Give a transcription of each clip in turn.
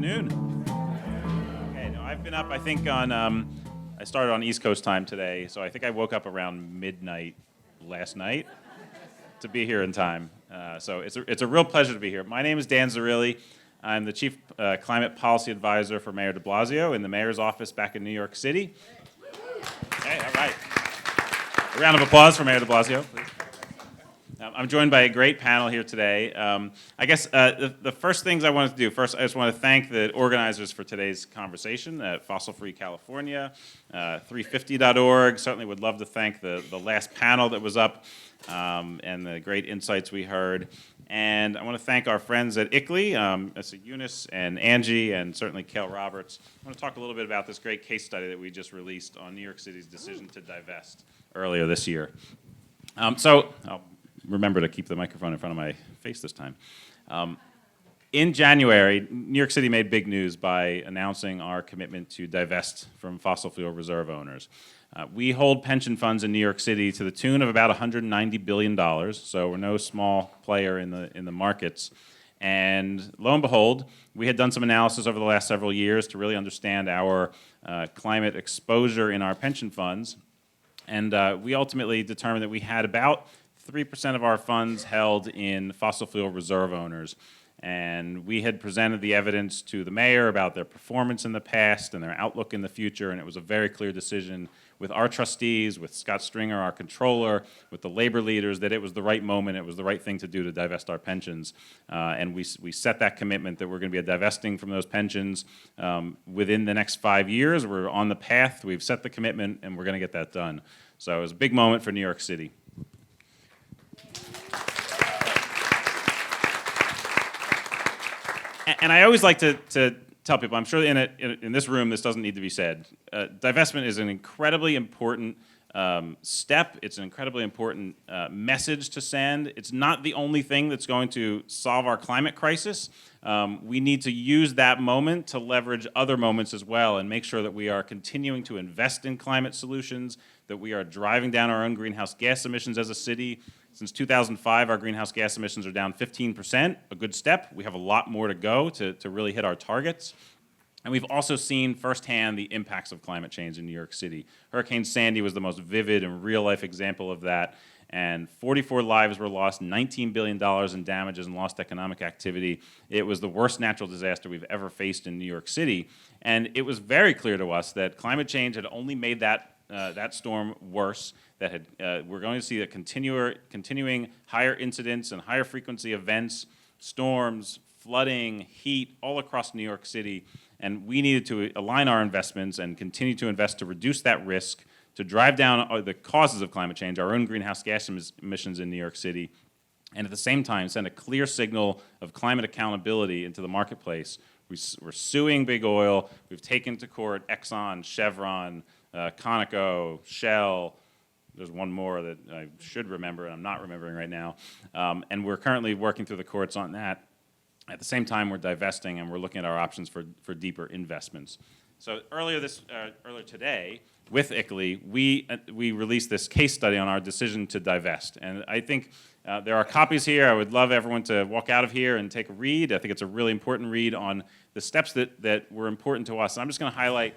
afternoon. Okay, no, I've been up, I think, on, I started on East Coast time today, so I think I woke up around midnight last night to be here in time. So it's a real pleasure to be here. My name is Dan Zarilli. I'm the Chief Climate Policy Advisor for Mayor de Blasio in the Mayor's office back in New York City. Okay, all right. A round of applause for Mayor de Blasio, please. I'm joined by a great panel here today. I guess the first things I wanted to do, first I just want to thank the organizers for today's conversation at Fossil Free California, 350.org. Certainly would love to thank the last panel that was up and the great insights we heard. And I want to thank our friends at ICLEI, that's Eunice and Angie, and certainly Kel Roberts. I want to talk a little bit about this great case study that we just released on New York City's decision to divest earlier this year. So I'll remember to keep the microphone in front of my face this time. In January, New York City made big news by announcing our commitment to divest from fossil fuel reserve owners. We hold pension funds in New York City to the tune of about $190 billion, so we're no small player in the markets. And lo and behold, we had done some analysis over the last several years to really understand our climate exposure in our pension funds. And we ultimately determined that we had about 3% of our funds held in fossil fuel reserve owners. And we had presented the evidence to the mayor about their performance in the past and their outlook in the future, and it was a very clear decision with our trustees, with Scott Stringer, our controller, with the labor leaders, that it was the right moment, it was the right thing to do to divest our pensions. And we set that commitment that we're going to be divesting from those pensions within the next 5 years. We're on the path, we've set the commitment, and we're going to get that done. So it was a big moment for New York City. And I always like to tell people, I'm sure in this room this doesn't need to be said, divestment is an incredibly important step. It's an incredibly important message to send. It's not the only thing that's going to solve our climate crisis. We need to use that moment to leverage other moments as well and make sure that we are continuing to invest in climate solutions, that we are driving down our own greenhouse gas emissions as a city. Since 2005, our greenhouse gas emissions are down 15%, a good step. We have a lot more to go to really hit our targets. And we've also seen firsthand the impacts of climate change in New York City. Hurricane Sandy was the most vivid and real-life example of that. And 44 lives were lost, $19 billion in damages and lost economic activity. It was the worst natural disaster we've ever faced in New York City. And it was very clear to us that climate change had only made that storm worse, that we're going to see a continuing higher incidence and higher frequency events, storms, flooding, heat, all across New York City. And we needed to align our investments and continue to invest to reduce that risk, to drive down the causes of climate change, our own greenhouse gas emissions in New York City, and at the same time send a clear signal of climate accountability into the marketplace. We're suing big oil. We've taken to court Exxon, Chevron, Conoco, Shell. There's one more that I should remember and I'm not remembering right now. And we're currently working through the courts on that. At the same time, we're divesting and we're looking at our options for deeper investments. So earlier today, with ICLEI, we released this case study on our decision to divest. And I think there are copies here. I would love everyone to walk out of here and take a read. I think it's a really important read on the steps that were important to us. And I'm just going to highlight,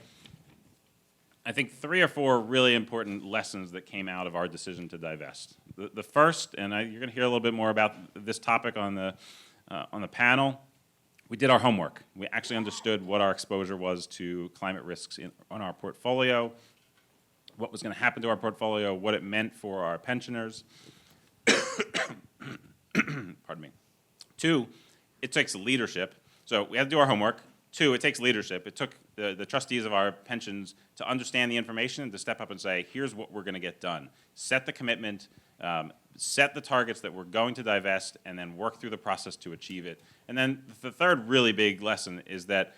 I think, 3 or 4 really important lessons that came out of our decision to divest. The first, and you're going to hear a little bit more about this topic on the panel, we did our homework. We actually understood what our exposure was to climate risks on our portfolio, what was going to happen to our portfolio, what it meant for our pensioners. Pardon me. 2, it takes leadership. So we had to do our homework. 2, it takes leadership. It took the trustees of our pensions to understand the information and to step up and say, here's what we're going to get done. Set the commitment, set the targets that we're going to divest, and then work through the process to achieve it. And then the third really big lesson is that,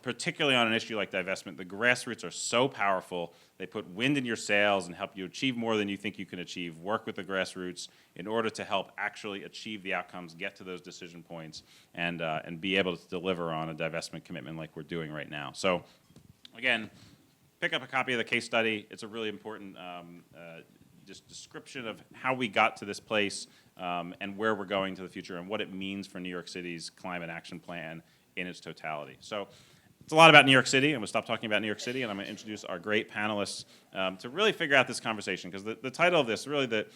particularly on an issue like divestment, the grassroots are so powerful. They put wind in your sails and help you achieve more than you think you can achieve. Work with the grassroots in order to help actually achieve the outcomes, get to those decision points, and be able to deliver on a divestment commitment like we're doing right now. So, again, pick up a copy of the case study. It's a really important just description of how we got to this place and where we're going to the future and what it means for New York City's climate action plan in its totality. So it's a lot about New York City. I'm going to stop talking about New York City, and I'm going to introduce our great panelists to really figure out this conversation, because the title of this, really the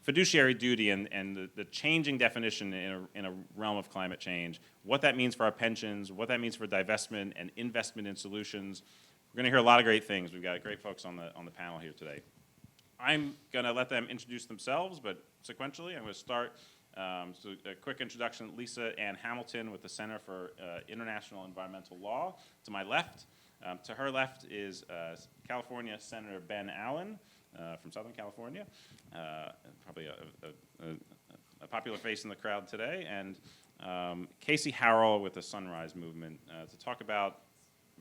fiduciary duty and the changing definition in a realm of climate change, what that means for our pensions, what that means for divestment and investment in solutions. We're going to hear a lot of great things. We've got great folks on the panel here today. I'm going to let them introduce themselves, but sequentially, I'm going to start. So a quick introduction, Lisa Ann Hamilton with the Center for International Environmental Law. To my left, to her left is California Senator Ben Allen from Southern California, probably a popular face in the crowd today, and Casey Harrell with the Sunrise Movement to talk about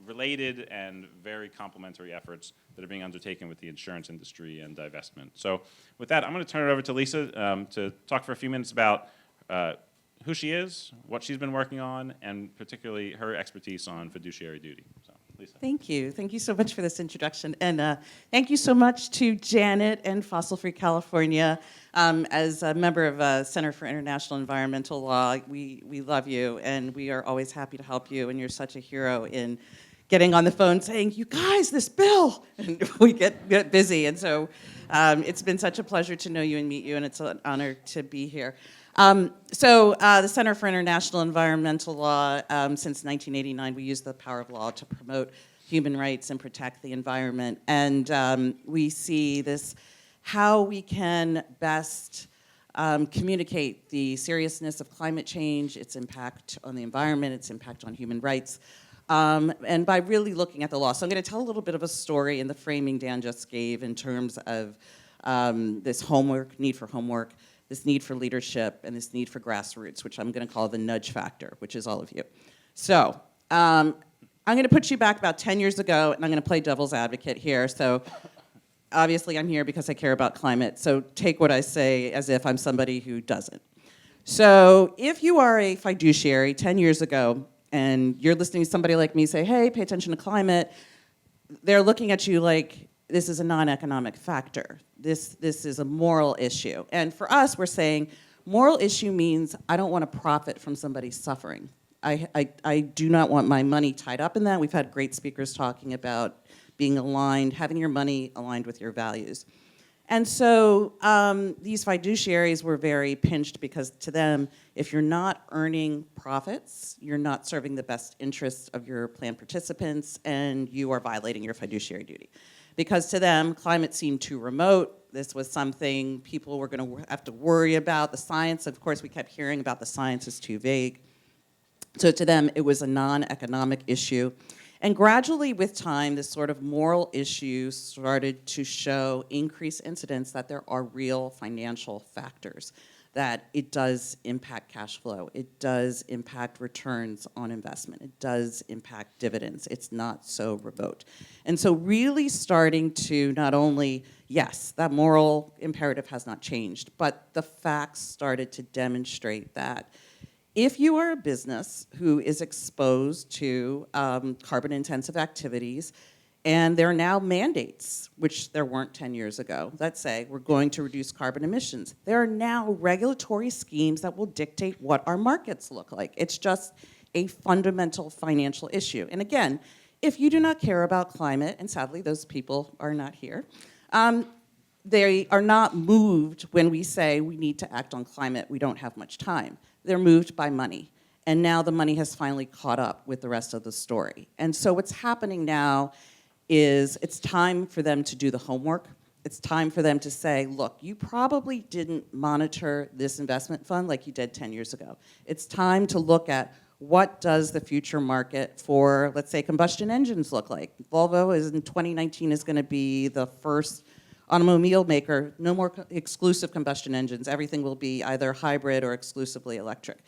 related and very complementary efforts that are being undertaken with the insurance industry and divestment. So with that, I'm going to turn it over to Lisa to talk for a few minutes about who she is, what she's been working on, and particularly her expertise on fiduciary duty. So, Lisa. Thank you. Thank you so much for this introduction. And thank you so much to Janet and Fossil Free California. As a member of Center for International Environmental Law, we love you, and we are always happy to help you, and you're such a hero in getting on the phone saying, you guys, this bill, and we get busy. And so it's been such a pleasure to know you and meet you, and it's an honor to be here. The Center for International Environmental Law, since 1989, we use the power of law to promote human rights and protect the environment. And we see this, how we can best communicate the seriousness of climate change, its impact on the environment, its impact on human rights, and by really looking at the law. So I'm going to tell a little bit of a story in the framing Dan just gave in terms of this need for homework, this need for leadership, and this need for grassroots, which I'm going to call the nudge factor, which is all of you. So I'm going to put you back about 10 years ago, and I'm going to play devil's advocate here. So obviously I'm here because I care about climate, so take what I say as if I'm somebody who doesn't. So if you are a fiduciary 10 years ago, and you're listening to somebody like me say, hey, pay attention to climate, they're looking at you like, this is a non-economic factor. This is a moral issue. And for us, we're saying, moral issue means I don't want to profit from somebody's suffering. I do not want my money tied up in that. We've had great speakers talking about being aligned, having your money aligned with your values. And so these fiduciaries were very pinched because to them, if you're not earning profits, you're not serving the best interests of your plan participants, and you are violating your fiduciary duty. Because to them, climate seemed too remote. This was something people were going to have to worry about. The science, of course, we kept hearing about the science is too vague. So to them, it was a non-economic issue. And gradually with time, this sort of moral issue started to show increased incidence that there are real financial factors, that it does impact cash flow, it does impact returns on investment, it does impact dividends. It's not so remote. And so really starting to not only, yes, that moral imperative has not changed, but the facts started to demonstrate that if you are a business who is exposed to carbon-intensive activities, and there are now mandates, which there weren't 10 years ago, that say we're going to reduce carbon emissions. There are now regulatory schemes that will dictate what our markets look like. It's just a fundamental financial issue. And again, if you do not care about climate, and sadly those people are not here, they are not moved when we say we need to act on climate, we don't have much time. They're moved by money. And now the money has finally caught up with the rest of the story. And so what's happening now is it's time for them to do the homework. It's time for them to say, look, you probably didn't monitor this investment fund like you did 10 years ago. It's time to look at what does the future market for, let's say, combustion engines look like. Volvo is in 2019 is going to be the first automobile maker, no more exclusive combustion engines. Everything will be either hybrid or exclusively electric.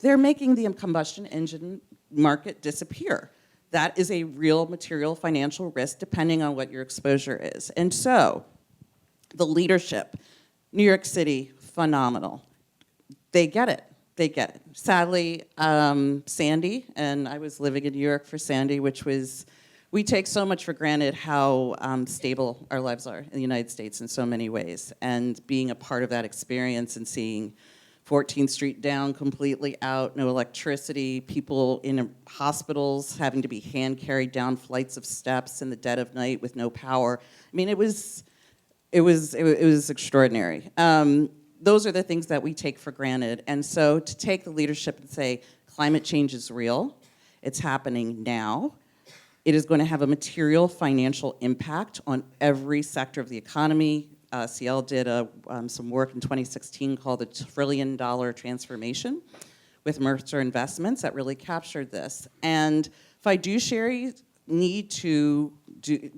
They're making the combustion engine market disappear. That is a real material financial risk depending on what your exposure is. And so the leadership, New York City, phenomenal. They get it. They get it. Sadly, Sandy, and I was living in New York for Sandy, which was, we take so much for granted how stable our lives are in the United States in so many ways. And being a part of that experience and seeing 14th Street down, completely out, no electricity, people in hospitals having to be hand carried down flights of steps in the dead of night with no power. I mean, it was extraordinary. Those are the things that we take for granted. And so to take the leadership and say, climate change is real, it's happening now, it is going to have a material financial impact on every sector of the economy. CL did some work in 2016 called the $1 trillion transformation with Mercer Investments that really captured this. And fiduciaries need to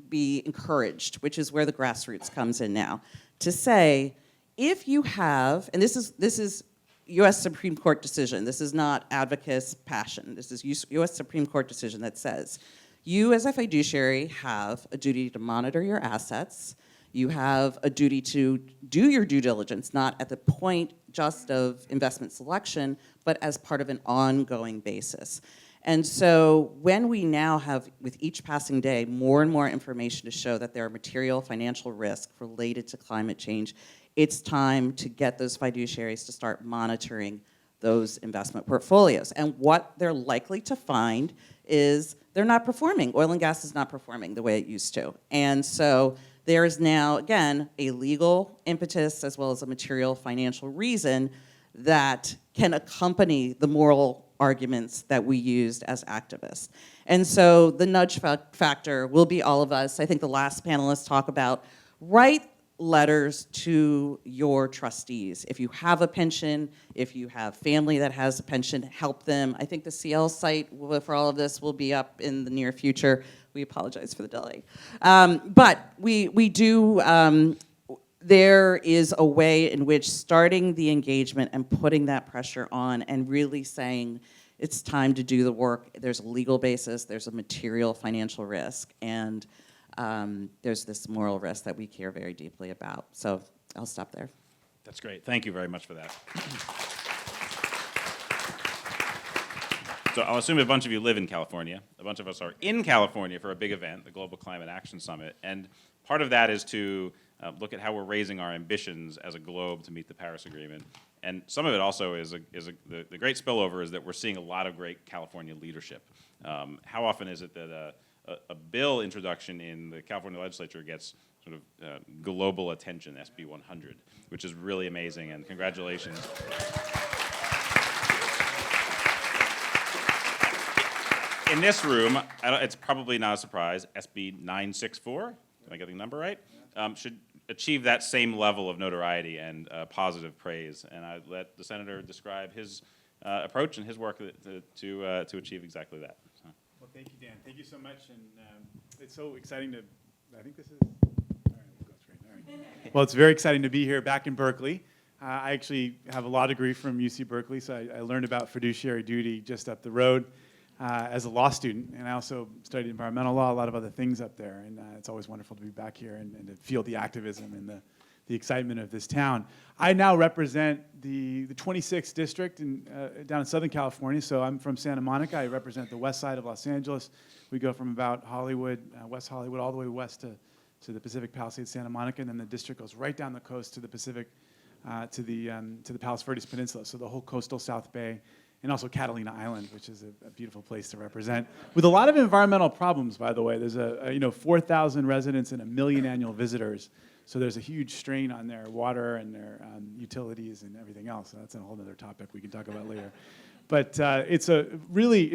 be encouraged, which is where the grassroots comes in now, to say, if you have, and this is U.S. Supreme Court decision, this is not advocates' passion, this is U.S. Supreme Court decision that says, you as a fiduciary have a duty to monitor your assets, you have a duty to do your due diligence, not at the point just of investment selection, but as part of an ongoing basis. And so when we now have, with each passing day, more and more information to show that there are material financial risks related to climate change, it's time to get those fiduciaries to start monitoring those investment portfolios. And what they're likely to find is they're not performing. Oil and gas is not performing the way it used to. And so there is now, again, a legal impetus as well as a material financial reason that can accompany the moral arguments that we used as activists. And so the nudge factor will be all of us. I think the last panelists talk about write letters to your trustees. If you have a pension, if you have family that has a pension, help them. I think the CL site for all of this will be up in the near future. We apologize for the delay. But we do, there is a way in which starting the engagement and putting that pressure on and really saying it's time to do the work. There's a legal basis, there's a material financial risk, and there's this moral risk that we care very deeply about. So I'll stop there. That's great. Thank you very much for that. So I'll assume a bunch of you live in California. A bunch of us are in California for a big event, the Global Climate Action Summit. And part of that is to look at how we're raising our ambitions as a globe to meet the Paris Agreement. And some of it also is the great spillover is that we're seeing a lot of great California leadership. How often is it that a bill introduction in the California legislature gets sort of global attention, SB 100, which is really amazing, and congratulations. In this room, it's probably not a surprise, SB 964, am I getting the number right? Should achieve that same level of notoriety and positive praise. And I let the senator describe his approach and his work to achieve exactly that. So. Well, thank you, Dan. Thank you so much. And it's so exciting to, I think this is, all right, we'll go straight. All right. Well, it's very exciting to be here back in Berkeley. I actually have a law degree from UC Berkeley, so I learned about fiduciary duty just up the road as a law student. And I also studied environmental law, a lot of other things up there. And it's always wonderful to be back here and to feel the activism and the excitement of this town. I now represent the 26th district down in Southern California. So I'm from Santa Monica. I represent the west side of Los Angeles. We go from about Hollywood, West Hollywood, all the way west to the Pacific Palisades, Santa Monica, and then the district goes right down the coast to the Pacific, to the Palos Verdes Peninsula. So the whole coastal South Bay, and also Catalina Island, which is a beautiful place to represent. With a lot of environmental problems, by the way. There's 4,000 residents and 1 million annual visitors. So there's a huge strain on their water and their utilities and everything else. So that's a whole other topic we can talk about later. But it's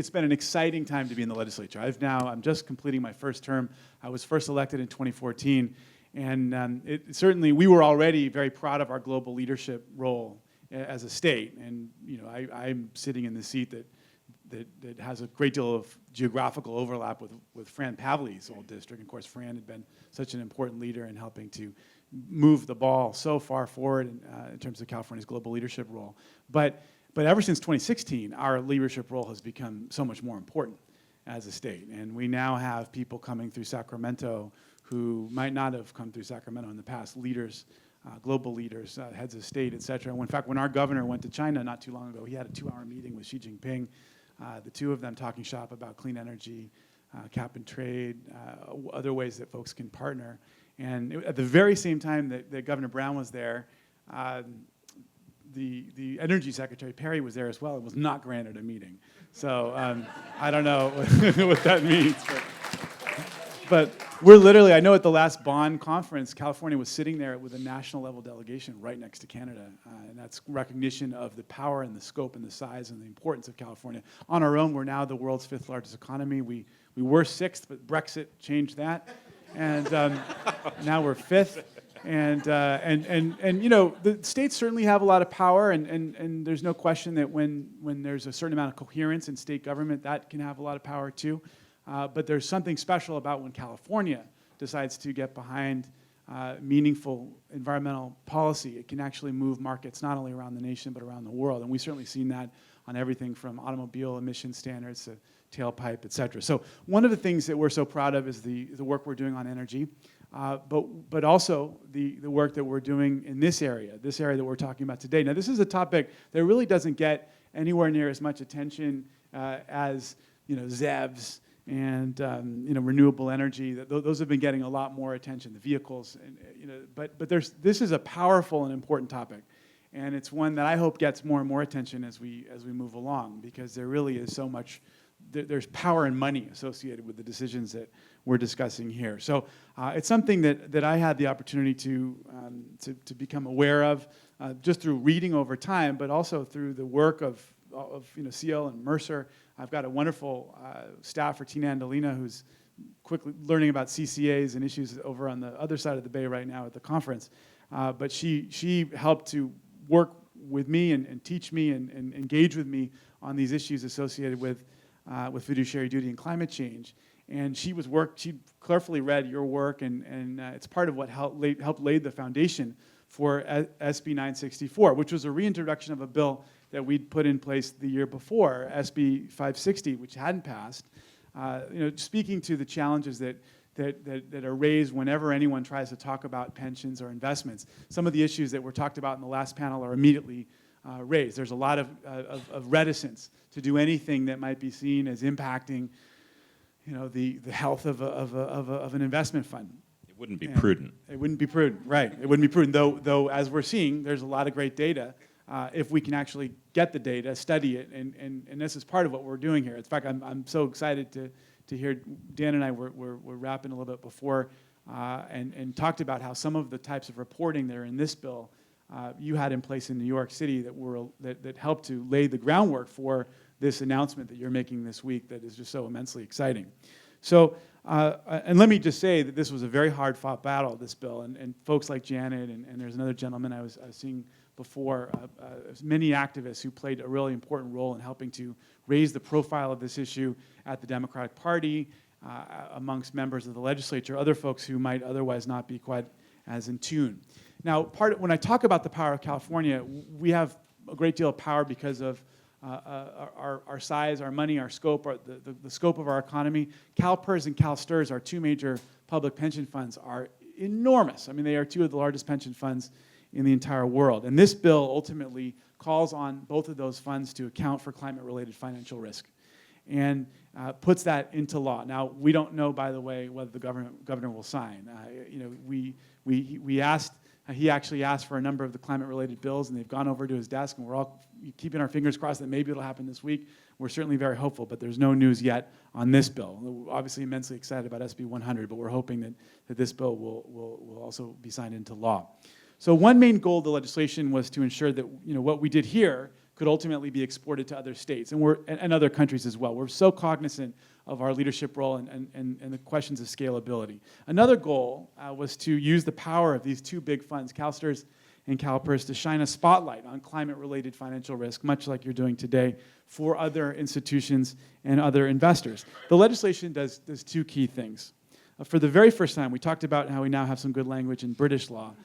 been an exciting time to be in the legislature. I'm just completing my first term. I was first elected in 2014. And certainly we were already very proud of our global leadership role as a state. And I'm sitting in the seat that has a great deal of geographical overlap with Fran Pavley's old district. Of course, Fran had been such an important leader in helping to move the ball so far forward in terms of California's global leadership role. But ever since 2016, our leadership role has become so much more important as a state. And we now have people coming through Sacramento who might not have come through Sacramento in the past, leaders, global leaders, heads of state, et cetera. In fact, when our governor went to China not too long ago, he had a 2-hour meeting with Xi Jinping, the two of them talking shop about clean energy, cap and trade, other ways that folks can partner. And at the very same time that Governor Brown was there, the Energy Secretary, Perry, was there as well and was not granted a meeting. So I don't know what that means. But we're literally, I know at the last Bonn conference, California was sitting there with a national level delegation right next to Canada. And that's recognition of the power and the scope and the size and the importance of California. On our own, we're now the world's 5th largest economy. We were 6th, but Brexit changed that. And now we're 5th. And you know, the states certainly have a lot of power, and there's no question that when there's a certain amount of coherence in state government, that can have a lot of power too. But there's something special about when California decides to get behind meaningful environmental policy. It can actually move markets not only around the nation, but around the world. And we've certainly seen that on everything from automobile emission standards to tailpipe, et cetera. So one of the things that we're so proud of is the work we're doing on energy, but also the work that we're doing in this area that we're talking about today. Now, this is a topic that really doesn't get anywhere near as much attention as, you know, ZEVs and you know, renewable energy. Those have been getting a lot more attention. The vehicles, and, you know, but this is a powerful and important topic, and it's one that I hope gets more and more attention as we move along, because there really is so much. There's power and money associated with the decisions that we're discussing here. So it's something that I had the opportunity to become aware of just through reading over time, but also through the work of you know, CL and Mercer. I've got a wonderful staff for Tina Andolina, who's quickly learning about CCAs and issues over on the other side of the bay right now at the conference. But she helped to work with me and teach me and engage with me on these issues associated with fiduciary duty and climate change. And she carefully read your work, and it's part of what helped lay the foundation for SB 964, which was a reintroduction of a bill that we'd put in place the year before, SB 560, which hadn't passed. You know, speaking to the challenges that are raised whenever anyone tries to talk about pensions or investments. Some of the issues that were talked about in the last panel are immediately raised. There's a lot of reticence to do anything that might be seen as impacting, you know, the health of an investment fund. It wouldn't be prudent. It wouldn't be prudent, right? It wouldn't be prudent. Though, as we're seeing, there's a lot of great data. If we can actually get the data, study it, and this is part of what we're doing here. In fact, I'm so excited to hear Dan and I were wrapping a little bit before and talked about how some of the types of reporting that are in this bill you had in place in New York City that helped to lay the groundwork for this announcement that you're making this week that is just so immensely exciting. So, and let me just say that this was a very hard-fought battle, this bill, and folks like Janet, and there's another gentleman I was seeing before, many activists who played a really important role in helping to raise the profile of this issue at the Democratic Party, amongst members of the legislature, other folks who might otherwise not be quite as in tune. Now, when I talk about the power of California, we have a great deal of power because of our size, our money, our scope, the scope of our economy. CalPERS and CalSTRS, our two major public pension funds, are enormous. I mean, they are two of the largest pension funds in the entire world. And this bill ultimately calls on both of those funds to account for climate-related financial risk and puts that into law. Now, we don't know, by the way, whether the governor will sign. You know, he actually asked for a number of the climate-related bills, and they've gone over to his desk, and we're all keeping our fingers crossed that maybe it'll happen this week. We're certainly very hopeful, but there's no news yet on this bill. We're obviously immensely excited about SB 100, but we're hoping that this bill will also be signed into law. So one main goal of the legislation was to ensure that, you know, what we did here could ultimately be exported to other states and other countries as well. We're so cognizant of our leadership role and the questions of scalability. Another goal was to use the power of these two big funds, CalSTRS and CalPERS, to shine a spotlight on climate-related financial risk, much like you're doing today, for other institutions and other investors. The legislation does two key things. For the very first time, we talked about how we now have some good language in British law.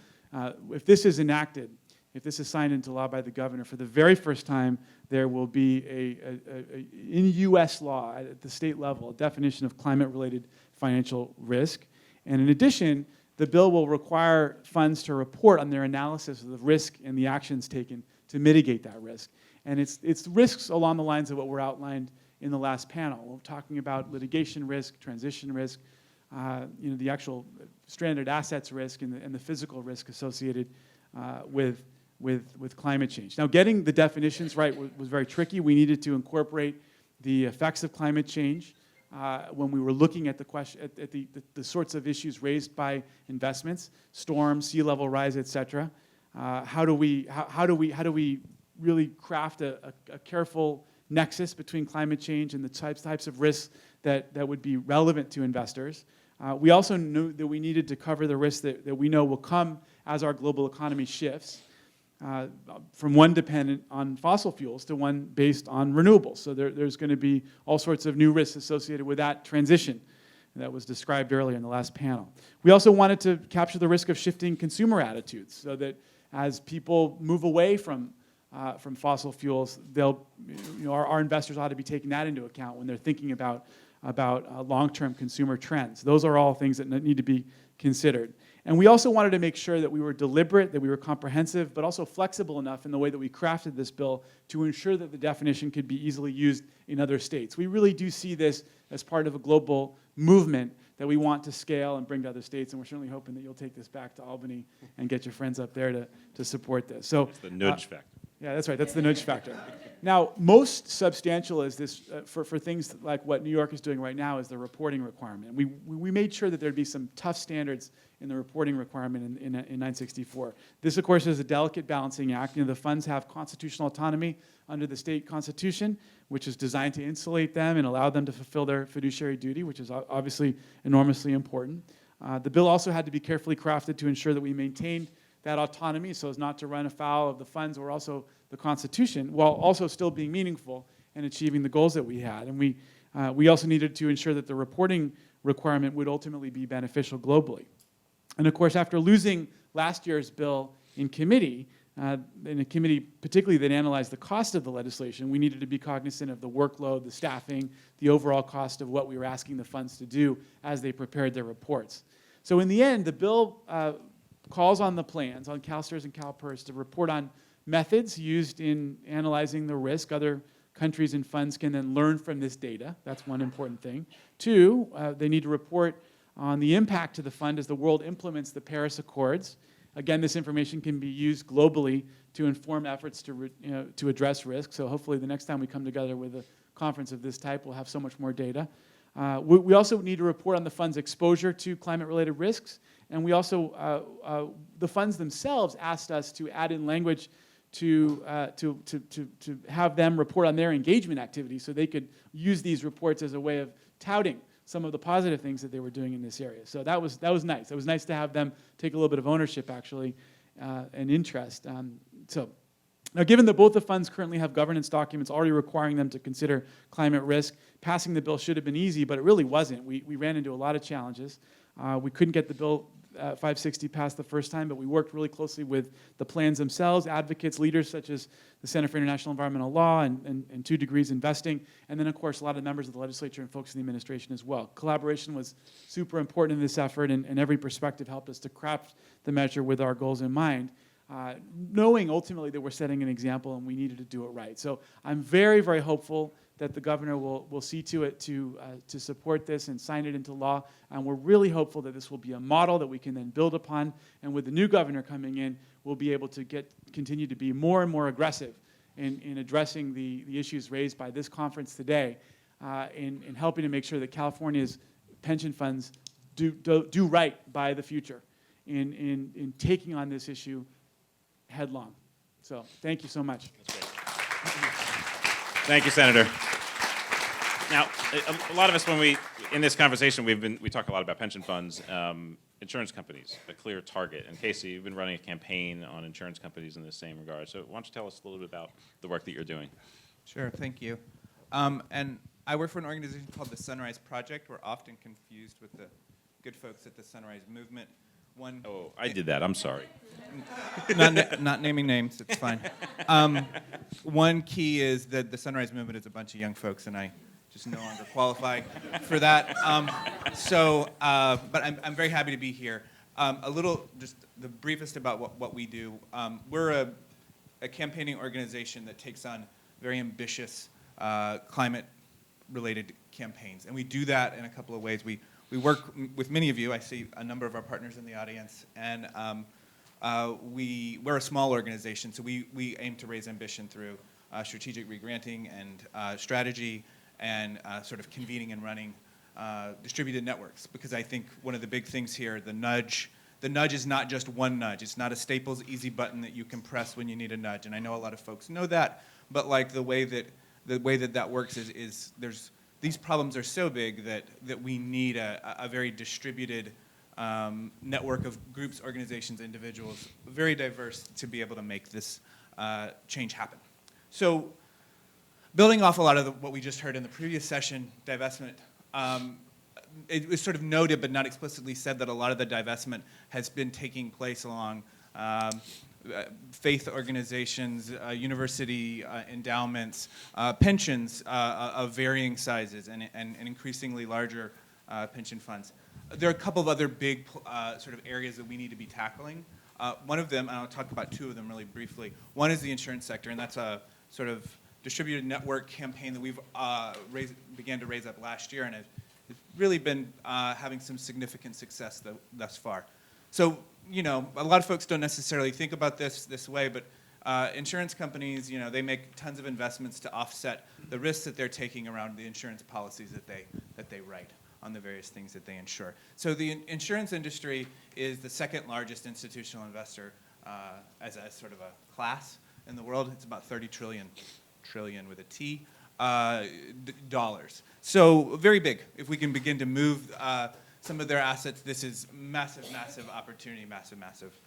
If this is enacted, if this is signed into law by the governor, for the very first time, there will be in U.S. law at the state level, a definition of climate-related financial risk. And in addition, the bill will require funds to report on their analysis of the risk and the actions taken to mitigate that risk. And it's risks along the lines of what were outlined in the last panel. We're talking about litigation risk, transition risk, you know, the actual stranded assets risk and the physical risk associated with with climate change. Now, getting the definitions right was very tricky. We needed to incorporate the effects of climate change when we were looking at the question, at the sorts of issues raised by investments, storms, sea level rise, et cetera. How do we really craft a careful nexus between climate change and the types of risks that would be relevant to investors? We also knew that we needed to cover the risks that we know will come as our global economy shifts from one dependent on fossil fuels to one based on renewables. So there's going to be all sorts of new risks associated with that transition that was described earlier in the last panel. We also wanted to capture the risk of shifting consumer attitudes so that as people move away from fossil fuels, our investors ought to be taking that into account when they're thinking about long-term consumer trends. Those are all things that need to be considered. And we also wanted to make sure that we were deliberate, that we were comprehensive, but also flexible enough in the way that we crafted this bill to ensure that the definition could be easily used in other states. We really do see this as part of a global movement that we want to scale and bring to other states, and we're certainly hoping that you'll take this back to Albany and get your friends up there to support this. So it's the nudge factor. Yeah, that's right. That's the nudge factor. Now, most substantial is this for things like what New York is doing right now is the reporting requirement. We made sure that there'd be some tough standards in the reporting requirement in 964. This, of course, is a delicate balancing act. The funds have constitutional autonomy under the state constitution, which is designed to insulate them and allow them to fulfill their fiduciary duty, which is obviously enormously important. The bill also had to be carefully crafted to ensure that we maintained that autonomy so as not to run afoul of the funds or also the Constitution, while also still being meaningful and achieving the goals that we had. And we also needed to ensure that the reporting requirement would ultimately be beneficial globally. And of course, after losing last year's bill in committee, in a committee particularly that analyzed the cost of the legislation, we needed to be cognizant of the workload, the staffing, the overall cost of what we were asking the funds to do as they prepared their reports. So in the end, the bill calls on the plans, on CalSTRS and CalPERS, to report on methods used in analyzing the risk. Other countries and funds can then learn from this data. That's one important thing. Two, they need to report on the impact to the fund as the world implements the Paris Accords. Again, this information can be used globally to inform efforts to address risk. So hopefully the next time we come together with a conference of this type, we'll have so much more data. We also need to report on the fund's exposure to climate-related risks. And we also, the funds themselves asked us to add in language to have them report on their engagement activities so they could use these reports as a way of touting some of the positive things that they were doing in this area. So that was nice. It was nice to have them take a little bit of ownership, actually, and interest. Now, given that both the funds currently have governance documents already requiring them to consider climate risk, passing the bill should have been easy, but it really wasn't. We ran into a lot of challenges. We couldn't get the bill 560 passed the first time, but we worked really closely with the plans themselves, advocates, leaders such as the Center for International Environmental Law and 2 Degrees Investing, and then, of course, a lot of members of the legislature and folks in the administration as well. Collaboration was super important in this effort, and every perspective helped us to craft the measure with our goals in mind, knowing ultimately that we're setting an example and we needed to do it right. So I'm very, very hopeful that the governor will see to it to support this and sign it into law. And we're really hopeful that this will be a model that we can then build upon. And with the new governor coming in, we'll be able to continue to be more and more aggressive in addressing the issues raised by this conference today, in helping to make sure that California's pension funds do right by the future in taking on this issue headlong. So thank you so much. That's great. Thank you, Senator. Now, a lot of us, in this conversation, we talk a lot about pension funds, insurance companies, a clear target. And Casey, you've been running a campaign on insurance companies in the same regard. So why don't you tell us a little bit about the work that you're doing? Sure, thank you. And I work for an organization called the Sunrise Project. We're often confused with the good folks at the Sunrise Movement. Oh, I did that. I'm sorry. Not naming names, it's fine. One key is that the Sunrise Movement is a bunch of young folks, and I just no longer qualify for that. But I'm very happy to be here. A little, just the briefest about what we do. We're a campaigning organization that takes on very ambitious climate-related campaigns, and we do that in a couple of ways. We work with many of you. I see a number of our partners in the audience, and we're a small organization, so we aim to raise ambition through strategic regranting and strategy and sort of convening and running distributed networks. Because I think one of the big things here, the nudge is not just one nudge. It's not a Staples easy button that you can press when you need a nudge. And I know a lot of folks know that, but like the way that works is these problems are so big that we need a very distributed network of groups, organizations, individuals, very diverse, to be able to make this change happen. So building off a lot of what we just heard in the previous session, divestment, it was sort of noted but not explicitly said that a lot of the divestment has been taking place along faith organizations, university endowments, pensions of varying sizes, and increasingly larger pension funds. There are a couple of other big sort of areas that we need to be tackling. One of them, and I'll talk about two of them really briefly. One is the insurance sector, and that's a sort of distributed network campaign that we've began to raise up last year, and it's really been having some significant success thus far. So, you know, a lot of folks don't necessarily think about this way, but insurance companies, you know, they make tons of investments to offset the risks that they're taking around the insurance policies that they write on the various things that they insure. So the insurance industry is the second largest institutional investor as a sort of a class in the world. It's about 30 trillion with a T, dollars. So very big. If we can begin to move some of their assets, this is massive opportunity, massive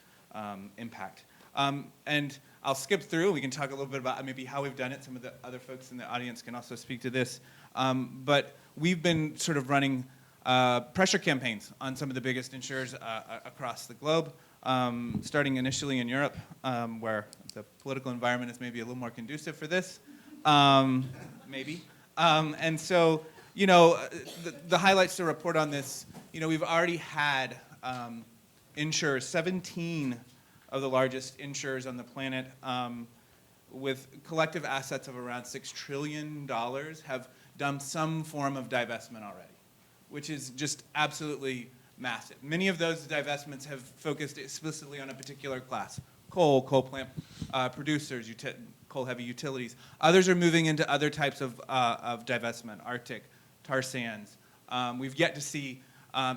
impact. And I'll skip through. We can talk a little bit about maybe how we've done it. Some of the other folks in the audience can also speak to this. But we've been sort of running pressure campaigns on some of the biggest insurers across the globe, starting initially in Europe, where the political environment is maybe a little more conducive for this, maybe. And so, you know, the highlights to report on this, you know, we've already had insurers, 17 of the largest insurers on the planet, with collective assets of around $6 trillion, have done some form of divestment already, which is just absolutely massive. Many of those divestments have focused explicitly on a particular class: coal plant producers, coal-heavy utilities. Others are moving into other types of divestment: Arctic, tar sands. We've yet to see,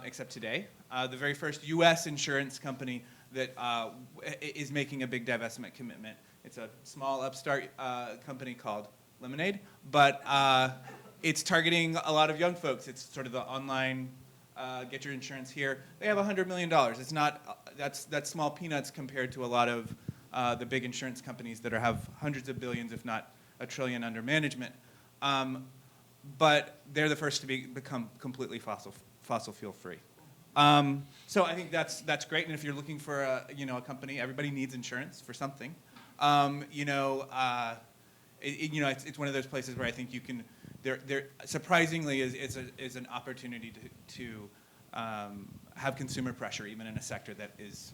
except today, the very first U.S. insurance company that is making a big divestment commitment. It's a small upstart company called Lemonade, but it's targeting a lot of young folks. It's sort of the online get your insurance here. They have $100 million. It's not that's small peanuts compared to a lot of the big insurance companies that have hundreds of billions, if not $1 trillion, under management. But they're the first to become completely fossil fuel free. So I think that's great. And if you're looking for a company, everybody needs insurance for something. It's one of those places where I think you can. There surprisingly is an opportunity to have consumer pressure, even in a sector that is,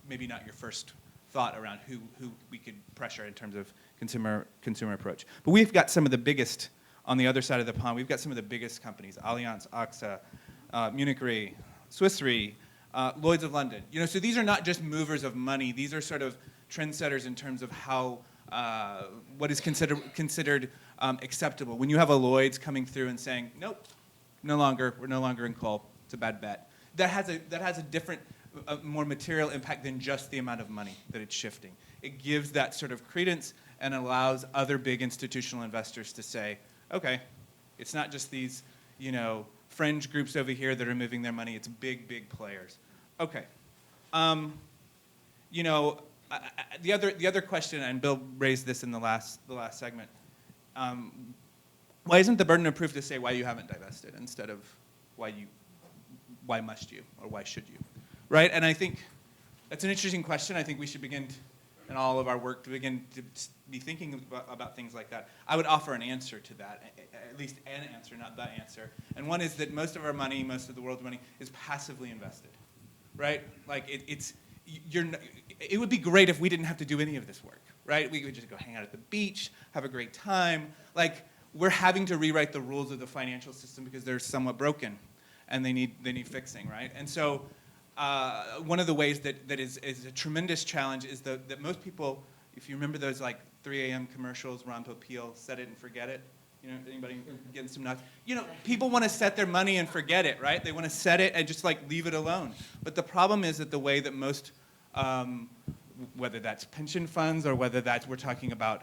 maybe not your first thought around who we could pressure in terms of consumer approach. But we've got some of the biggest on the other side of the pond. We've got some of the biggest companies: Allianz, AXA, Munich Re, Swiss Re, Lloyd's of London. So these are not just movers of money. These are sort of trendsetters in terms of how what is considered acceptable. When you have a Lloyd's coming through and saying, nope, we're no longer in coal, it's a bad bet. That has a different, more material impact than just the amount of money that it's shifting. It gives that sort of credence and allows other big institutional investors to say, okay, it's not just these, fringe groups over here that are moving their money. It's big players. Okay. The other question, and Bill raised this in the last segment. Why isn't the burden of proof to say why you haven't divested instead of why must you or why should you, right? And I think that's an interesting question. I think we should begin in all of our work to begin to be thinking about things like that. I would offer an answer to that, at least an answer, not the answer. And one is that most of our money, most of the world's money, is passively invested, right? Like it would be great if we didn't have to do any of this work, right? We could just go hang out at the beach, have a great time. Like, we're having to rewrite the rules of the financial system because they're somewhat broken, and they need fixing, right? And so one of the ways that is a tremendous challenge is that most people, if you remember those like 3 a.m. commercials, Ron Popeil, set it and forget it. You know, anybody getting some nuts? You know, people want to set their money and forget it, right? They want to set it and just like leave it alone. But the problem is that the way that most, whether that's pension funds or whether that's we're talking about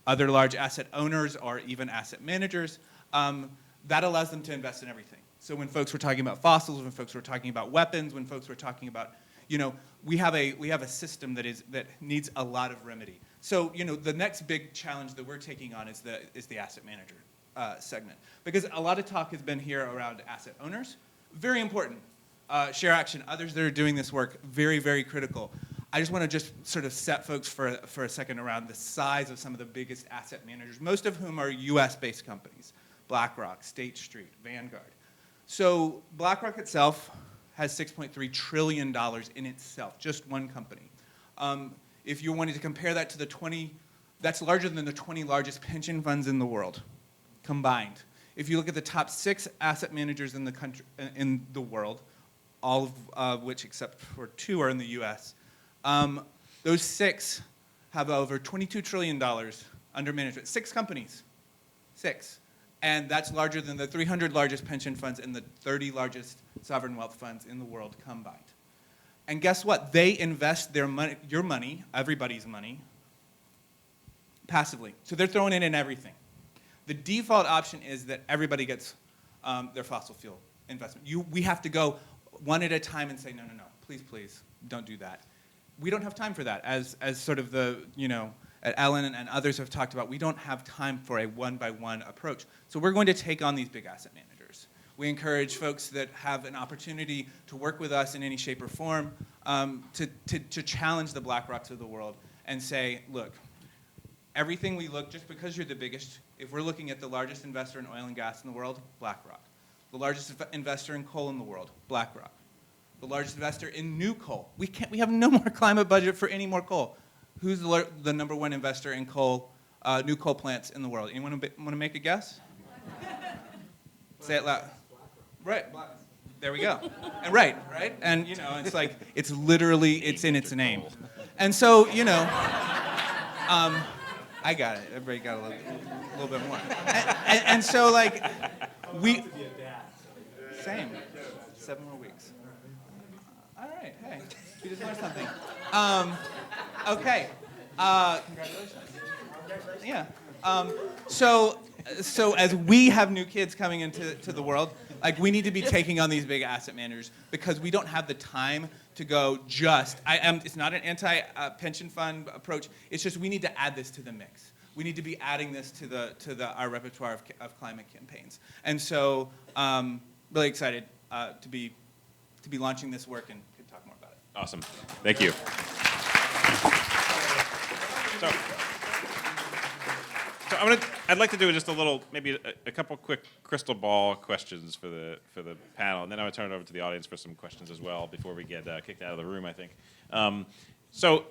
other large asset owners or even asset managers, that allows them to invest in everything. So when folks were talking about fossils, when folks were talking about weapons, when folks were talking about, you know, we have a system that needs a lot of remedy. So, you know, the next big challenge that we're taking on is the asset manager segment, because a lot of talk has been here around asset owners, very important. Share action, others that are doing this work, very, very critical. I just want to sort of set folks for a second around the size of some of the biggest asset managers, most of whom are US-based companies, BlackRock, State Street, Vanguard. So BlackRock itself has $6.3 trillion in itself, just one company. If you wanted to compare that to the 20, that's larger than the 20 largest pension funds in the world combined. If you look at the top 6 asset managers in the country, in the world, all of which except for 2 are in the US, those 6 have over $22 trillion under management. 6 companies, 6. And that's larger than the 300 largest pension funds and the 30 largest sovereign wealth funds in the world combined. And guess what? They invest their money, your money, everybody's money, passively. So they're throwing it in everything. The default option is that everybody gets their fossil fuel investment. We have to go one at a time and say, no, please, don't do that. We don't have time for that. As sort of the, you know, Ellen and others have talked about, we don't have time for a one-by-one approach. So we're going to take on these big asset managers. We encourage folks that have an opportunity to work with us in any shape or form to challenge the BlackRocks of the world and say, look, everything we look, just because you're the biggest, if we're looking at the largest investor in oil and gas in the world, BlackRock. The largest investor in coal in the world, BlackRock. The largest investor in new coal. We have no more climate budget for any more coal. Who's the number 1 investor in coal, new coal plants in the world? Anyone want to make a guess? Say it loud. Right. There we go. And right. And, you know, it's like, it's literally, it's in its name. And so, you know, I got it. Everybody got a little bit more. And so, like, same. 7 more weeks. All right. Hey, we just learned something. Okay. Congratulations. Yeah. So as we have new kids coming into the world, like, we need to be taking on these big asset managers because we don't have the time to go just. It's not an anti-pension fund approach. It's just we need to add this to the mix. We need to be adding this to our repertoire of climate campaigns. And so, really excited to be launching this work and could talk more about it. Awesome. Thank you. So I'd like to do just a little, maybe a couple quick crystal ball questions for the panel, and then I would turn it over to the audience for some questions as well before we get kicked out of the room, I think. So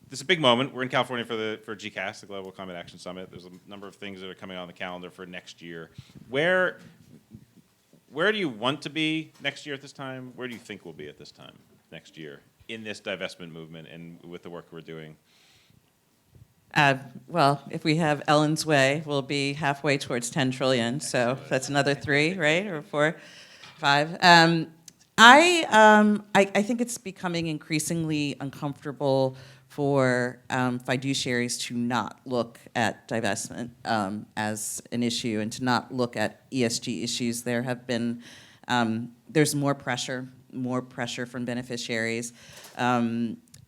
this is a big moment. We're in California for GCAS, the Global Climate Action Summit. There's a number of things that are coming on the calendar for next year. Where do you want to be next year at this time? Where do you think we'll be at this time next year in this divestment movement and with the work we're doing? Well, if we have Ellen's way, we'll be halfway towards 10 trillion. So that's another 3, right, or 4, 5. I think it's becoming increasingly uncomfortable for fiduciaries to not look at divestment as an issue and to not look at ESG issues. There have been, there's more pressure from beneficiaries.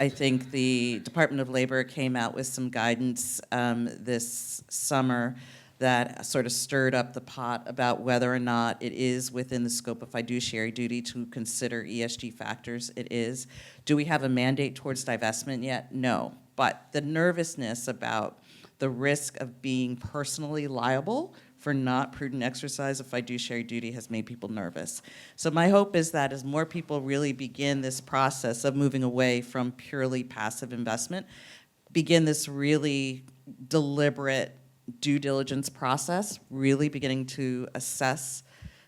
I think the Department of Labor came out with some guidance this summer that sort of stirred up the pot about whether or not it is within the scope of fiduciary duty to consider ESG factors. It is. Do we have a mandate towards divestment yet? No. But the nervousness about the risk of being personally liable for not prudent exercise of fiduciary duty has made people nervous. So my hope is that as more people really begin this process of moving away from purely passive investment, begin this really deliberate due diligence process, really beginning to assess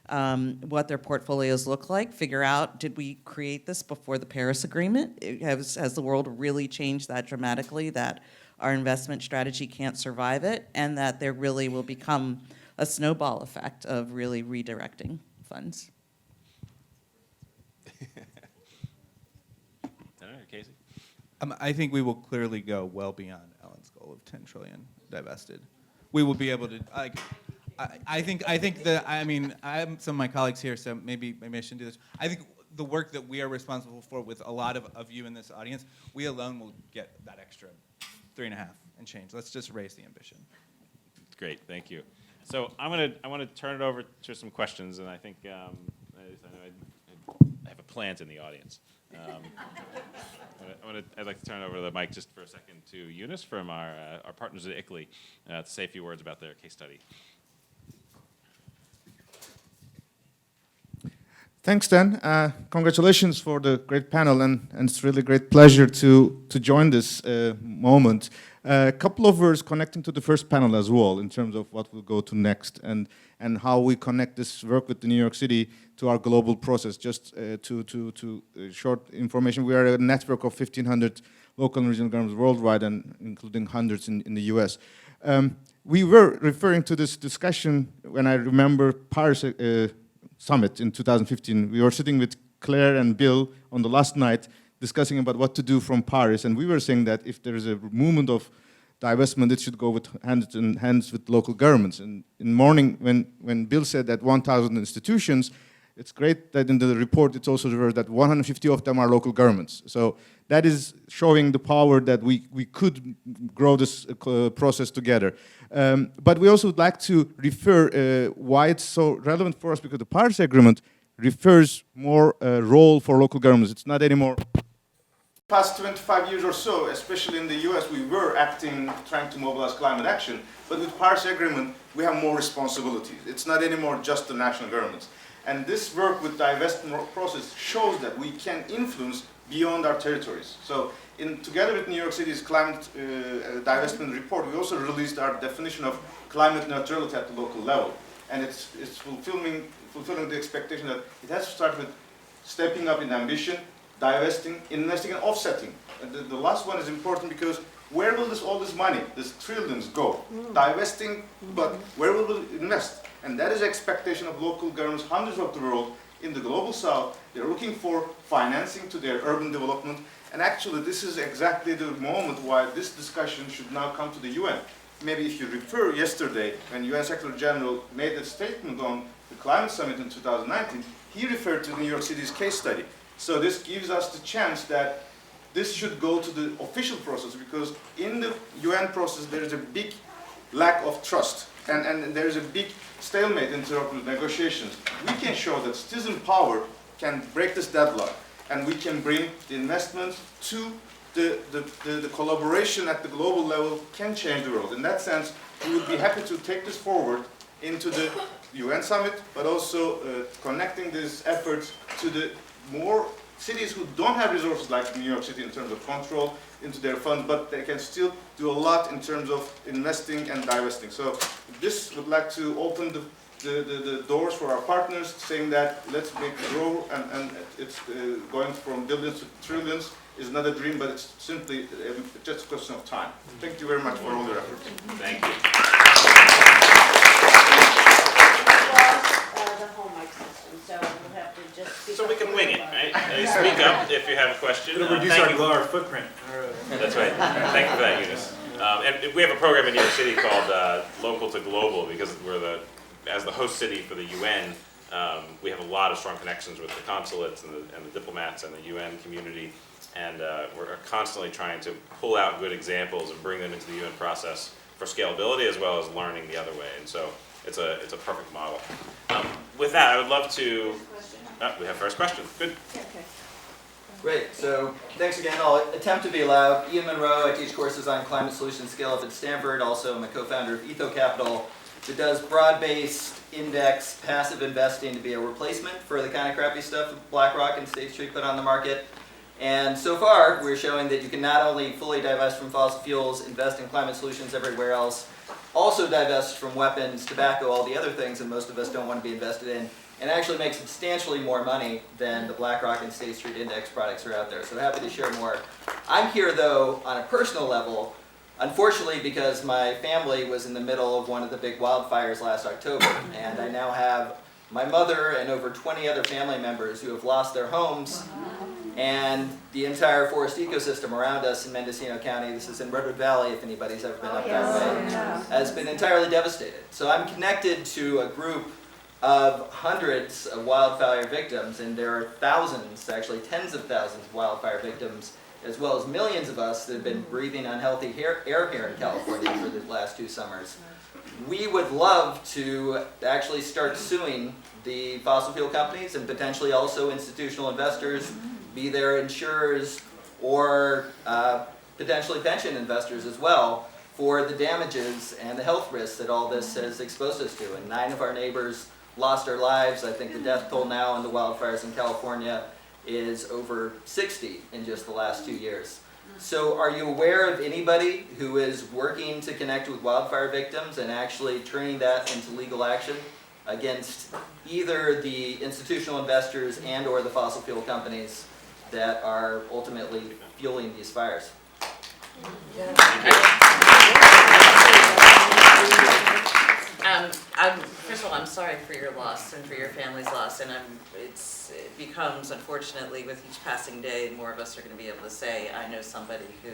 what their portfolios look like, figure out, did we create this before the Paris Agreement? Has the world really changed that dramatically that our investment strategy can't survive it, and that there really will become a snowball effect of really redirecting funds? Casey? I think we will clearly go well beyond Ellen's goal of 10 trillion divested. We will be able to, like, I think that, I mean, I have some of my colleagues here, so maybe I shouldn't do this. I think the work that we are responsible for with a lot of you in this audience, we alone will get that extra 3.5 and change. Let's just raise the ambition. Great, thank you. So I want to turn it over to some questions, and I think I have a plant in the audience. I'd like to turn over the mic just for a second to Eunice from our partners at ICLEI to say a few words about their case study. Thanks, Dan. Congratulations for the great panel, and it's really a great pleasure to join this moment. A couple of words connecting to the first panel as well, in terms of what will go to next, and how we connect this work with the New York City to our global process. Just to short information, we are a network of 1,500 local and regional governments worldwide, and including hundreds in the US. We were referring to this discussion when I remember Paris Summit in 2015. We were sitting with Claire and Bill on the last night discussing about what to do from Paris, and we were saying that if there is a movement of divestment, it should go with hand in hands with local governments. And in the morning, when Bill said that 1,000 institutions, it's great that in the report it's also reversed that 150 of them are local governments. So that is showing the power that we could grow this process together. But we also would like to refer why it's so relevant for us, because the Paris Agreement refers more role for local governments. It's not anymore. Past 25 years or so, especially in the US, we were acting, trying to mobilize climate action. But with Paris Agreement, we have more responsibilities. It's not anymore just the national governments. And this work with divestment process shows that we can influence beyond our territories. So together with New York City's climate divestment report, we also released our definition of climate neutrality at the local level. And it's fulfilling the expectation that it has to start with stepping up in ambition, divesting, investing, and offsetting. And the last one is important because where will all this money, this trillions, go? Divesting, but where will we invest? And that is the expectation of local governments, hundreds of the world, in the global south. They're looking for financing to their urban development. And actually, this is exactly the moment why this discussion should now come to the UN. Maybe if you refer yesterday, when UN Secretary General made a statement on the climate summit in 2019, he referred to New York City's case study. So this gives us the chance that this should go to the official process, because in the UN process there is a big lack of trust, and there is a big stalemate in terms of negotiations. We can show that citizen power can break this deadlock, and we can bring the investment to the collaboration at the global level can change the world. In that sense, we would be happy to take this forward into the UN summit, but also connecting these efforts to the more cities who don't have resources like New York City in terms of control into their funds, but they can still do a lot in terms of investing and divesting. So this would like to open the doors for our partners, saying that let's make it grow, and it's going from billions to trillions is not a dream, but it's simply just a question of time. Thank you very much for all your efforts. Thank you. The home mic system, so we'll have to just speak So up we can for wing it, everybody. right? Speak up if you have a question. It'll reduce Thank you. our footprint. That's right. Thank you for that, Eunice. And we have a program in New York City called Local to Global, because we're as the host city for the UN, we have a lot of strong connections with the consulates and the diplomats and the UN community, and we're constantly trying to pull out good examples and bring them into the UN process for scalability as well as learning the other way. And so it's a perfect model. With that, I would love to. We have first question. Good. Great, so thanks again. I'll attempt to be loud. Ian Monroe, I teach courses on climate solutions scale up at Stanford. Also, I'm a co-founder of Etho Capital, that does broad-based index passive investing to be a replacement for the kind of crappy stuff that BlackRock and State Street put on the market. And so far, we're showing that you can not only fully divest from fossil fuels, invest in climate solutions everywhere else, also divest from weapons, tobacco, all the other things that most of us don't want to be invested in, and actually make substantially more money than the BlackRock and State Street Index products are out there. So happy to share more. I'm here though on a personal level, unfortunately because my family was in the middle of one of the big wildfires last October, and I now have my mother and over 20 other family members who have lost their homes, and the entire forest ecosystem around us in Mendocino County, this is in Redwood Valley if anybody's ever been up that way, has been entirely devastated. So I'm connected to a group of hundreds of wildfire victims, and there are thousands, actually tens of thousands of wildfire victims, as well as millions of us that have been breathing unhealthy air here in California for the last 2 summers. We would love to actually start suing the fossil fuel companies and potentially also institutional investors, be their insurers or potentially pension investors as well, for the damages and the health risks that all this has exposed us to. And 9 of our neighbors lost their lives. I think the death toll now in the wildfires in California is over 60 in just the last 2 years. So are you aware of anybody who is working to connect with wildfire victims and actually turning that into legal action against either the institutional investors and or the fossil fuel companies that are ultimately fueling these fires? First of all, I'm sorry for your loss and for your family's loss, and it becomes, unfortunately, with each passing day, more of us are going to be able to say, I know somebody who,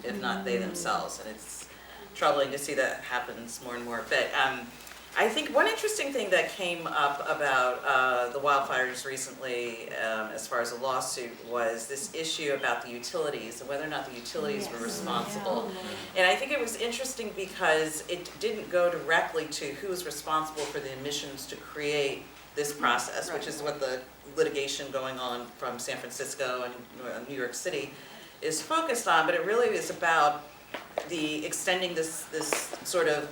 if not they themselves, and it's troubling to see that happens more and more. But I think one interesting thing that came up about the wildfires recently, as far as a lawsuit, was this issue about the utilities and whether or not the utilities were responsible. And I think it was interesting because it didn't go directly to who's responsible for the emissions to create this process, which is what the litigation going on from San Francisco and New York City is focused on, but it really is about the extending this sort of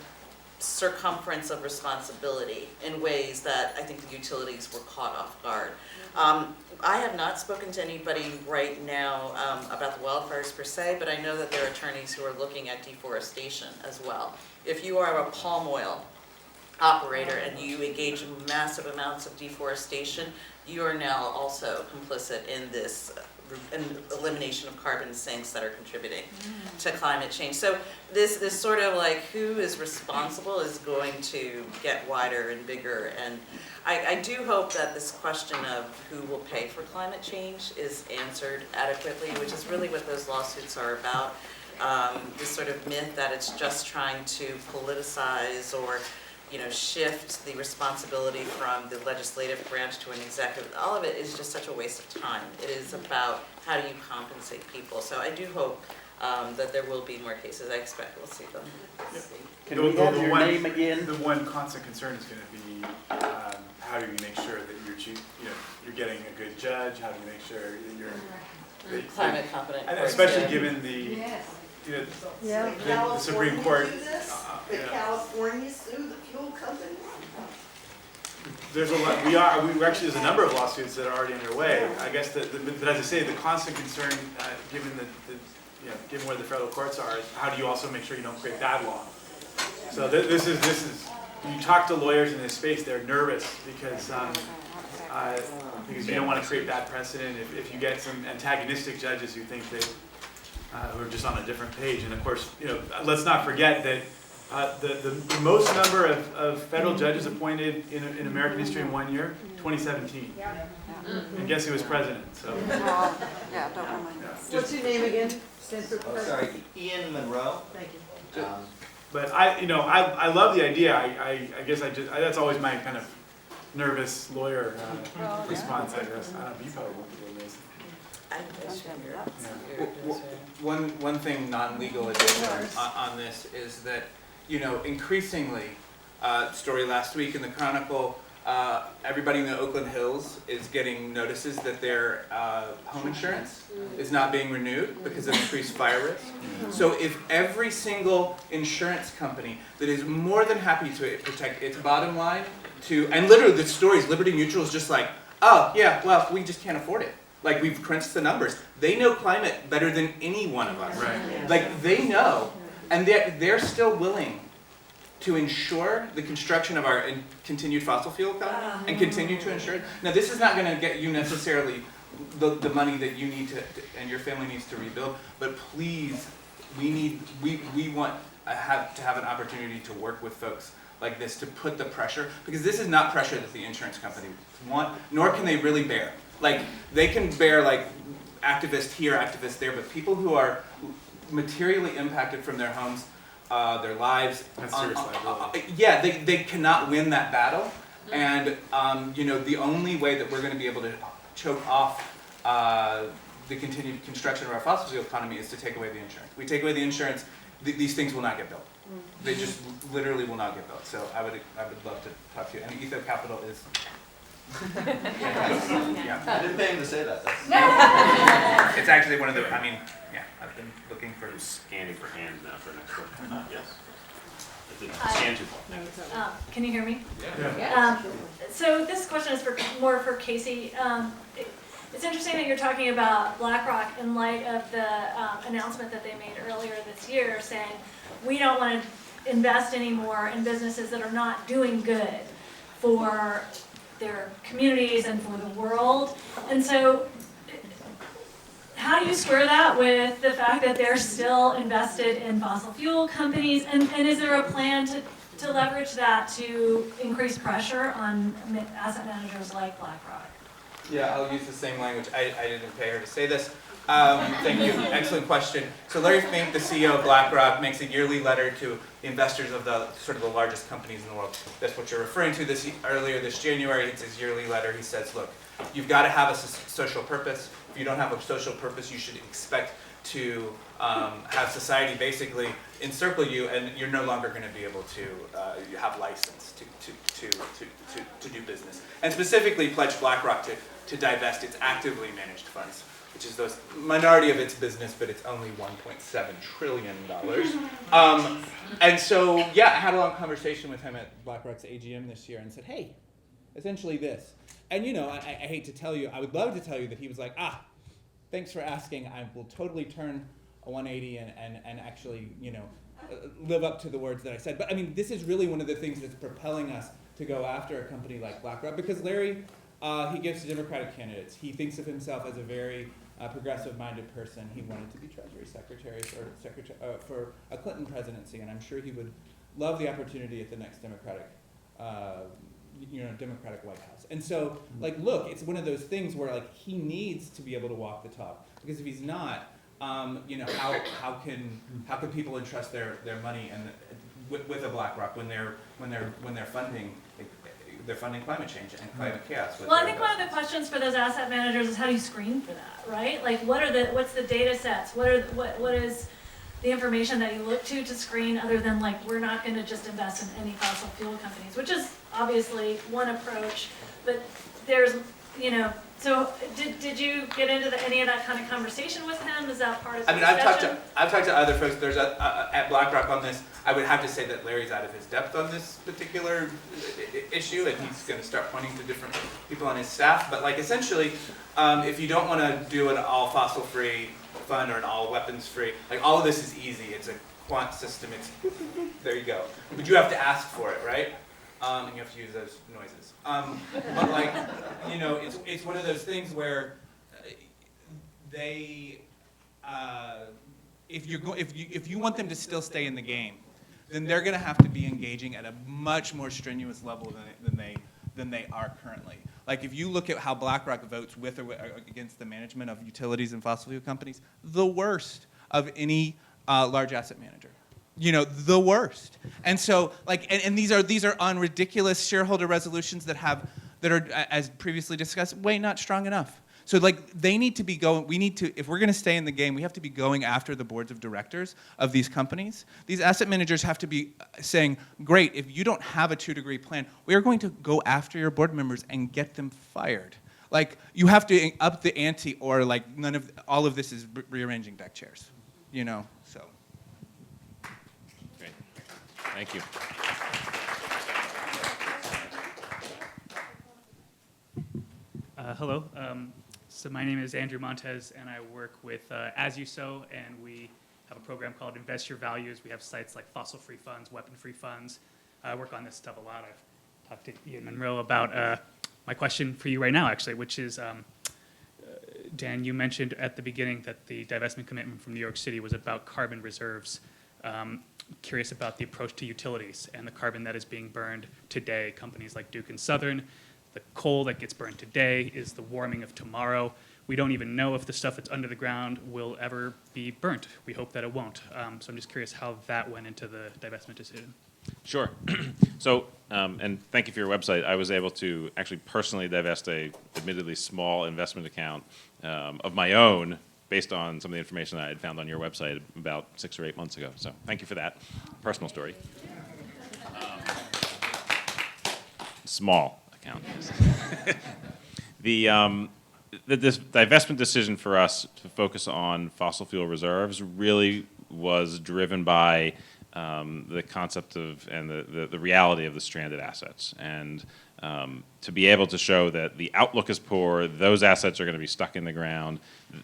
circumference of responsibility in ways that I think the utilities were caught off guard. I have not spoken to anybody right now about the wildfires per se, but I know that there are attorneys who are looking at deforestation as well. If you are a palm oil operator and you engage in massive amounts of deforestation, you are now also complicit in this elimination of carbon sinks that are contributing to climate change. So this sort of like who is responsible is going to get wider and bigger. And I do hope that this question of who will pay for climate change is answered adequately, which is really what those lawsuits are about. This sort of myth that it's just trying to politicize or shift the responsibility from the legislative branch to an executive. All of it is just such a waste of time. It is about how do you compensate people. So I do hope that there will be more cases. I expect we'll see them. Can we have your name again? The one constant concern is going to be how do you make sure that you're getting a good judge? How do you make sure that you're Climate competent. and especially given the the Supreme Court. California sue the fuel company. There's a lot. There's a number of lawsuits that are already underway. I guess but as I say, the constant concern, given given where the federal courts are, is how do you also make sure you don't create bad law? So this is. You talk to lawyers in this space, they're nervous because you don't want to create bad precedent. If you get some antagonistic judges who think that who are just on a different page, and of course, let's not forget that. The most number of federal judges appointed in American history in 1 year, 2017. And guess who was president? So. Don't remind us. What's your name again? Sorry, Ian Monroe. Thank you. But I love the idea. I guess that's always my kind of nervous lawyer response. I guess I don't know. You probably won't be able to. One thing non-legal addition on this is that increasingly, story last week in the Chronicle, everybody in the Oakland Hills is getting notices that their home insurance is not being renewed because of increased fire risk. So if every single insurance company that is more than happy to protect its bottom line and literally the story is Liberty Mutual is just like, oh yeah, well, we just can't afford it. Like we've crunched the numbers. They know climate better than any one of us. Right. Like they know. And they're still willing to ensure the construction of our continued fossil fuel economy and continue to ensure it. Now, this is not going to get you necessarily the money that you need to and your family needs to rebuild, but please, we want to have an opportunity to work with folks like this to put the pressure, because this is not pressure that the insurance company want, nor can they really bear. Like, they can bear like activist here, activist there, but people who are materially impacted from their homes, their lives. That's serious liability. Yeah, they cannot win that battle. And the only way that we're going to be able to choke off the continued construction of our fossil fuel economy is to take away the insurance. We take away the insurance, these things will not get built. They just literally will not get built. So I would love to talk to you. And Etho Capital is. Yeah. I didn't pay him to say that. That's It's actually one of the. I mean, yeah. I've been looking for. Scanning for hands now for next one. Yes. It didn't scan too far. Can you hear me? Yeah. So this question is more for Casey. It's interesting that you're talking about BlackRock in light of the announcement that they made earlier this year saying, we don't want to invest anymore in businesses that are not doing good for their communities and for the world. And so how do you square that with the fact that they're still invested in fossil fuel companies? And is there a plan to leverage that to increase pressure on asset managers like BlackRock? Yeah, I'll use the same language. I didn't pay her to say this. Thank you. Excellent question. So Larry Fink, the CEO of BlackRock, makes a yearly letter to the investors of the sort of the largest companies in the world. That's what you're referring to. Earlier this January, it's his yearly letter. He says, look, you've got to have a social purpose. If you don't have a social purpose, you should expect to have society basically encircle you, and you're no longer going to be able to have license to do business. And specifically pledged BlackRock to divest its actively managed funds, which is the minority of its business, but it's only $1.7 trillion. And so, yeah, I had a long conversation with him at BlackRock's AGM this year and said, hey, essentially this. And I hate to tell you, I would love to tell you that he was like, thanks for asking. I will totally turn a 180 and actually, live up to the words that I said. But I mean, this is really one of the things that's propelling us to go after a company like BlackRock, because Larry, he gives to Democratic candidates. He thinks of himself as a very progressive-minded person. He wanted to be Treasury Secretary for a Clinton presidency, and I'm sure he would love the opportunity at the next Democratic White House. And so, look, it's one of those things where he needs to be able to walk the talk, because if he's not, how can people entrust their money and with a BlackRock when they're funding climate change and climate chaos? Well, I think one of the questions for those asset managers is how do you screen for that, right? Like, what's the data sets? What is the information that you look to screen, other than we're not going to just invest in any fossil fuel companies, which is obviously one approach, but there's, so did you get into any of that kind of conversation with him? Is that part of the discussion? I've talked to other folks. There's at BlackRock on this. I would have to say that Larry's out of his depth on this particular issue, and he's going to start pointing to different people on his staff. But essentially, if you don't want to do an all fossil-free fund or an all weapons-free, all of this is easy. It's a quant system. It's there you go. But you have to ask for it, right? And you have to use those noises. But it's one of those things where they, if you want them to still stay in the game, then they're going to have to be engaging at a much more strenuous level than they are currently. If you look at how BlackRock votes with or against the management of utilities and fossil fuel companies, the worst of any large asset manager. The worst. And so, and these are on ridiculous shareholder resolutions that are, as previously discussed, way not strong enough. So, they need to be going, if we're going to stay in the game, we have to be going after the boards of directors of these companies. These asset managers have to be saying, great, if you don't have a 2-degree plan, we are going to go after your board members and get them fired. You have to up the ante, or all of this is rearranging deck chairs, so. Great. Thank you. Hello. So my name is Andrew Montez, and I work with As You Sow, and we have a program called Invest Your Values. We have sites like fossil-free funds, weapon-free funds. I work on this stuff a lot. I've talked to Ian Monroe about my question for you right now, actually, which is, Dan, you mentioned at the beginning that the divestment commitment from New York City was about carbon reserves. Curious about the approach to utilities and the carbon that is being burned today. Companies like Duke and Southern, the coal that gets burned today is the warming of tomorrow. We don't even know if the stuff that's under the ground will ever be burnt. We hope that it won't. So I'm just curious how that went into the divestment decision. Sure. So, and thank you for your website. I was able to actually personally divest a admittedly small investment account of my own based on some of the information that I had found on your website about 6 or 8 months ago. So thank you for that. Personal story. Small account. This divestment decision for us to focus on fossil fuel reserves really was driven by the concept of and the reality of the stranded assets. And to be able to show that the outlook is poor, those assets are going to be stuck in the ground,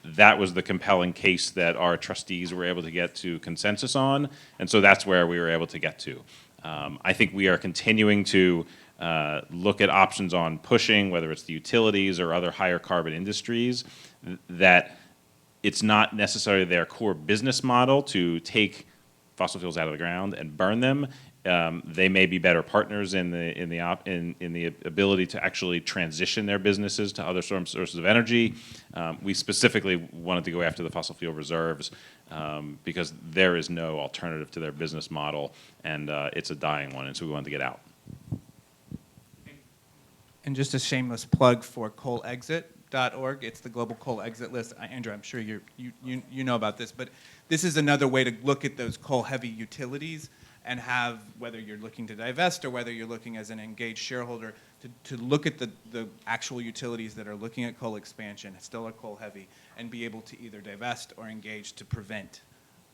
that was the compelling case that our trustees were able to get to consensus on. And so that's where we were able to get to. I think we are continuing to look at options on pushing, whether it's the utilities or other higher carbon industries, that it's not necessarily their core business model to take fossil fuels out of the ground and burn them. They may be better partners in the ability to actually transition their businesses to other sources of energy. We specifically wanted to go after the fossil fuel reserves because there is no alternative to their business model, and it's a dying one, and so we wanted to get out. And just a shameless plug for coalexit.org. It's the global coal exit list. Andrew, I'm sure you know about this, but this is another way to look at those coal-heavy utilities and have, whether you're looking to divest or whether you're looking as an engaged shareholder, to look at the actual utilities that are looking at coal expansion, still are coal-heavy, and be able to either divest or engage to prevent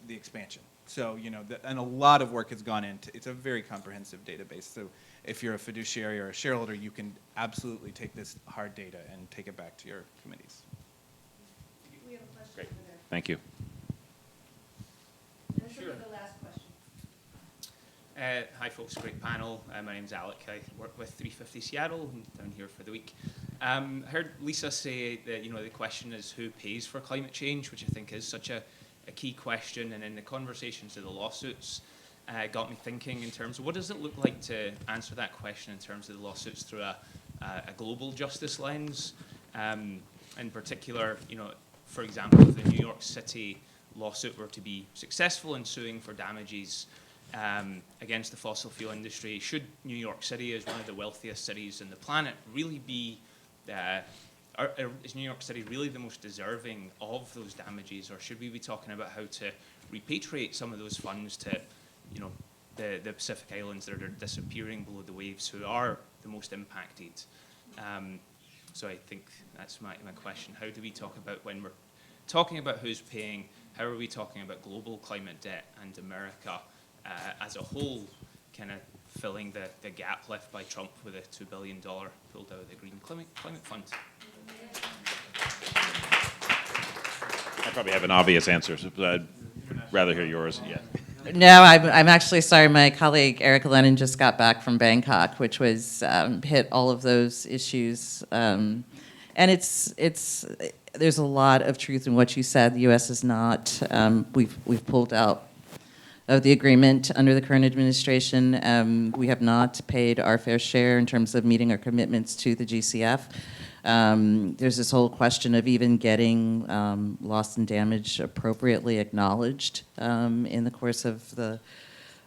the expansion. So, and a lot of work has gone into it. It's a very comprehensive database. So if you're a fiduciary or a shareholder, you can absolutely take this hard data and take it back to your committees. We have a question Great. over there. Thank you. This will be the last question. Hi folks, great panel. My name's Alec. I work with 350 Seattle. I'm down here for the week. I heard Lisa say that the question is who pays for climate change, which I think is such a key question. And in the conversations of the lawsuits, got me thinking in terms of what does it look like to answer that question in terms of the lawsuits through a global justice lens. In particular, for example, if the New York City lawsuit were to be successful in suing for damages against the fossil fuel industry, should New York City, as one of the wealthiest cities on the planet, really be, is New York City really the most deserving of those damages, or should we be talking about how to repatriate some of those funds to, the Pacific Islands that are disappearing below the waves, who are the most impacted? So I think that's my question. How do we talk about, when we're talking about who's paying, how are we talking about global climate debt and America as a whole kind of filling the gap left by Trump with a $2 billion pulled out of the Green Climate Fund? I probably have an obvious answer, but I'd rather hear yours. Yeah. No, I'm actually sorry. My colleague Erica Lennon just got back from Bangkok, which was hit all of those issues, and there's a lot of truth in what you said. The U.S. is not. We've pulled out of the agreement under the current administration. We have not paid our fair share in terms of meeting our commitments to the GCF. There's this whole question of even getting loss and damage appropriately acknowledged in the course of the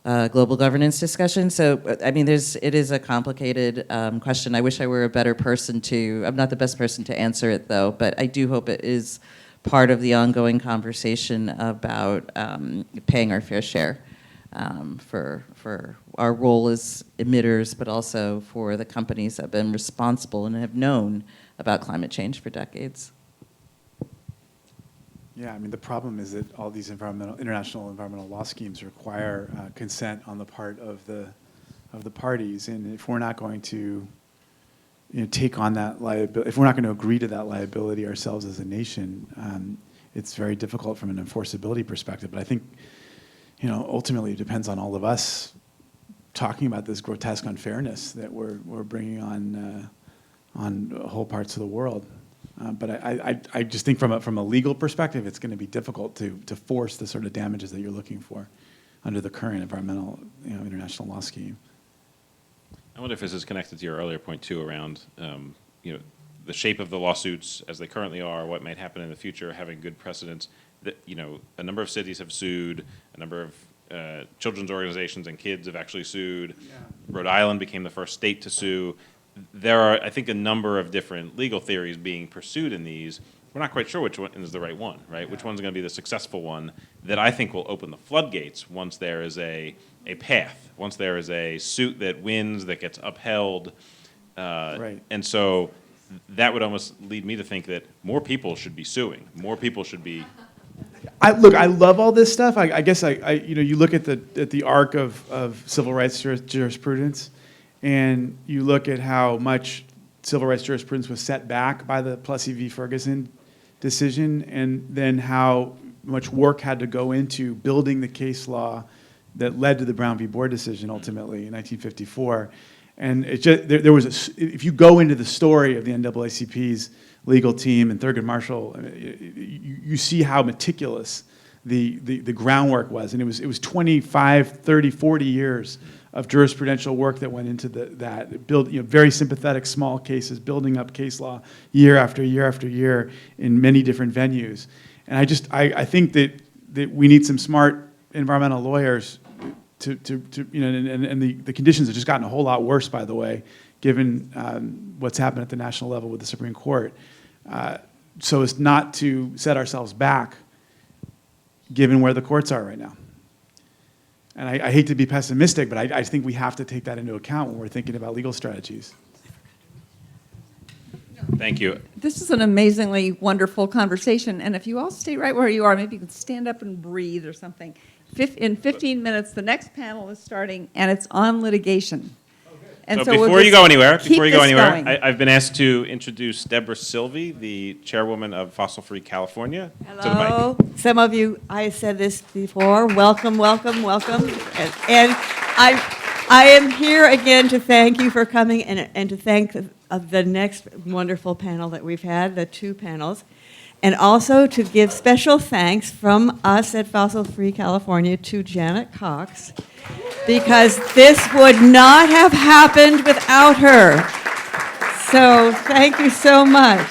global governance discussion. So, I mean, it is a complicated question. I wish I were a better person I'm not the best person to answer it, though, but I do hope it is part of the ongoing conversation about paying our fair share for our role as emitters, but also for the companies that have been responsible and have known about climate change for decades. Yeah, I mean, the problem is that all these international environmental law schemes require consent on the part of the parties, and if we're not going to take on that liability, if we're not going to agree to that liability ourselves as a nation, it's very difficult from an enforceability perspective. But I think, ultimately it depends on all of us talking about this grotesque unfairness that we're bringing on whole parts of the world. But I just think from a legal perspective, it's going to be difficult to force the sort of damages that you're looking for under the current environmental, international law scheme. I wonder if this is connected to your earlier point too around, the shape of the lawsuits as they currently are, what might happen in the future, having good precedents. That a number of cities have sued, a number of children's organizations and kids have actually sued. Yeah. Rhode Island became the first state to sue. There are, I think, a number of different legal theories being pursued in these. We're not quite sure which one is the right one, right? Yeah. Which one's going to be the successful one that I think will open the floodgates once there is a path, once there is a suit that wins, that gets upheld. Right. And so that would almost lead me to think that more people should be suing. More people should be. I love all this stuff. I guess you look at the arc of civil rights jurisprudence, and you look at how much civil rights jurisprudence was set back by the Plessy v. Ferguson decision, and then how much work had to go into building the case law that led to the Brown v. Board decision ultimately in 1954. And it just, there was if you go into the story of the NAACP's legal team and Thurgood Marshall, you see how meticulous the groundwork was. And it was 25, 30, 40 years of jurisprudential work that went into that. Build, very sympathetic small cases, building up case law year after year after year in many different venues. And I think that we need some smart environmental lawyers to and the conditions have just gotten a whole lot worse, by the way, given what's happened at the national level with the Supreme Court, so as not to set ourselves back, given where the courts are right now. And I hate to be pessimistic, but I think we have to take that into account when we're thinking about legal strategies. Thank you. This is an amazingly wonderful conversation, and if you all stay right where you are, maybe you can stand up and breathe or something. In 15 minutes, the next panel is starting, and it's on litigation. And so before you go anywhere, going. I've been asked to introduce Deborah Silvey, the chairwoman of Fossil Free California. Hello. To the mic. Some of you, I said this before. Welcome, welcome, welcome. And I am here again to thank you for coming and to thank the next wonderful panel that we've had, the two panels. And also to give special thanks from us at Fossil Free California to Janet Cox, because this would not have happened without her. So thank you so much.